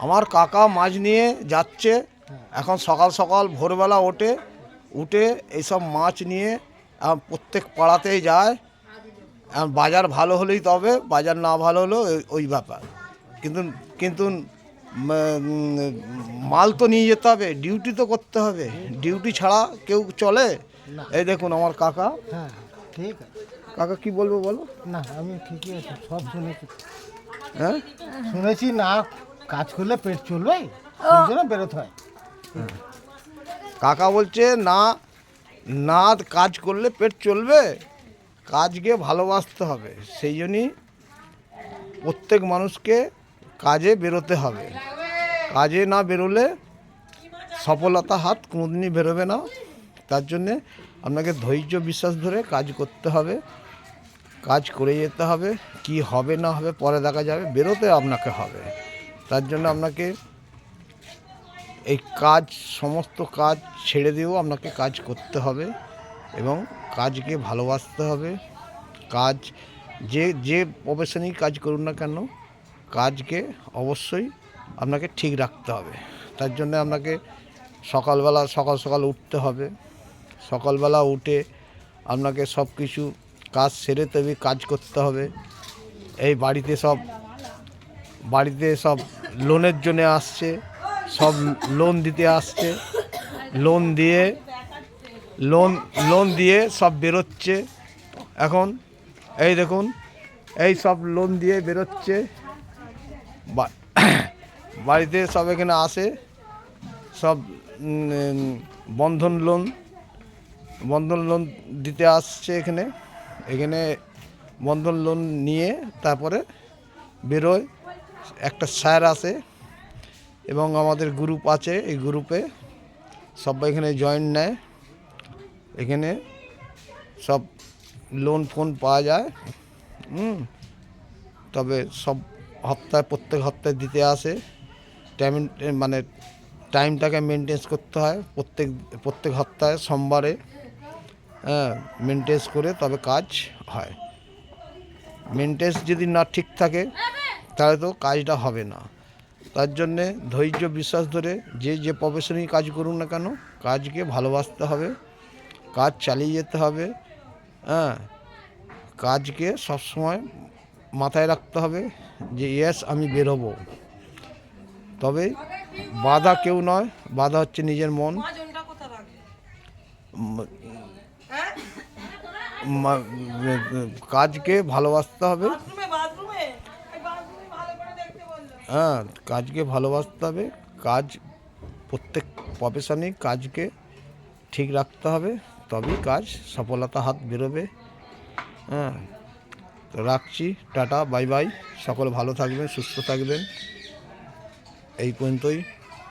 আমার কাকা মাছ নিয়ে যাচ্ছে এখন সকাল সকাল ভোরবেলা উঠে এইসব মাছ নিয়ে প্রত্যেক পাড়াতেই যায়। বাজার ভালো হলেই তবে, বাজার না ভালো হলেও ওই ব্যাপার। কিন্তু কিন্তু মাল তো নিয়ে যেতে হবে, ডিউটি তো করতে হবে, ডিউটি ছাড়া কেউ চলে? এই দেখুন আমার কাকা। হ্যাঁ ঠিক আছে কাকা কি বলবো বলো? না আমি ঠিকই আছে, সব শুনেছি। হ্যাঁ শুনেছি না, কাজ করলে পেট চলবে, সেই জন্য বেরোতে হয়। কাকা বলছে না না, কাজ করলে পেট চলবে, কাজকে ভালোবাসতে হবে। সেই জন্যই প্রত্যেক মানুষকে কাজে বেরোতে হবে। কাজে না বেরোলে সফলতা হাত কোনোদিনই বেরোবে না। তার জন্যে আপনাকে ধৈর্য বিশ্বাস ধরে কাজ করতে হবে, কাজ করে যেতে হবে। কি হবে না হবে পরে দেখা যাবে, বেরোতে আপনাকে হবে। তার জন্য আপনাকে এই কাজ, সমস্ত কাজ ছেড়ে দিয়েও আপনাকে কাজ করতে হবে এবং কাজকে ভালোবাসতে হবে। কাজ যে প্রফেশনেই কাজ করুন না কেন, কাজকে অবশ্যই আপনাকে ঠিক রাখতে হবে। তার জন্য আপনাকে সকালবেলা সকাল উঠতে হবে। সকালবেলা উঠে আপনাকে সব কিছু কাজ সেরে তবে কাজ করতে হবে। এই বাড়িতে সব লোনের জন্য আসছে, সব লোন দিতে আসছে, লোন দিয়ে সব বেরোচ্ছে। এখন এই দেখুন, এই সব লোন দিয়ে বেরোচ্ছে, বাড়িতে সব এখানে আসে, সব বন্ধন লোন দিতে আসছে। এখানে বন্ধন লোন নিয়ে তারপরে বেরোয়। একটা স্যার আসে এবং আমাদের গ্রুপ আছে, এই গ্রুপে সবাই এখানে জয়েন নেয়। এখানে সব লোন ফোন পাওয়া যায়। তবে সব প্রত্যেক হপ্তায় দিতে আসে। টাইমটাকে মেনটেন করতে হয়। প্রত্যেক হপ্তাহে সোমবারে মেনটেন করে তবে কাজ হয়। মেনটেন যদি না ঠিক থাকে তাহলে তো কাজটা হবে না। তার জন্যে ধৈর্য বিশ্বাস ধরে যে প্রফেশনেই কাজ করুন না কেন, কাজকে ভালোবাসতে হবে, কাজ চালিয়ে যেতে হবে। কাজকে সবসময় মাথায় রাখতে হবে যে ইয়েস আমি বেরোবো। তবে বাধা কেউ নয়, বাধা হচ্ছে নিজের মন। কাজকে ভালোবাসতে হবে। কাজকে ভালোবাসতে হবে। প্রত্যেক প্রফেশনে কাজকে ঠিক রাখতে হবে, তবেই কাজ সফলতা হাত বেরোবে। তো রাখছি, টাটা, বাই বাই। সকলে ভালো থাকবেন, সুস্থ থাকবেন। এই পর্যন্তই।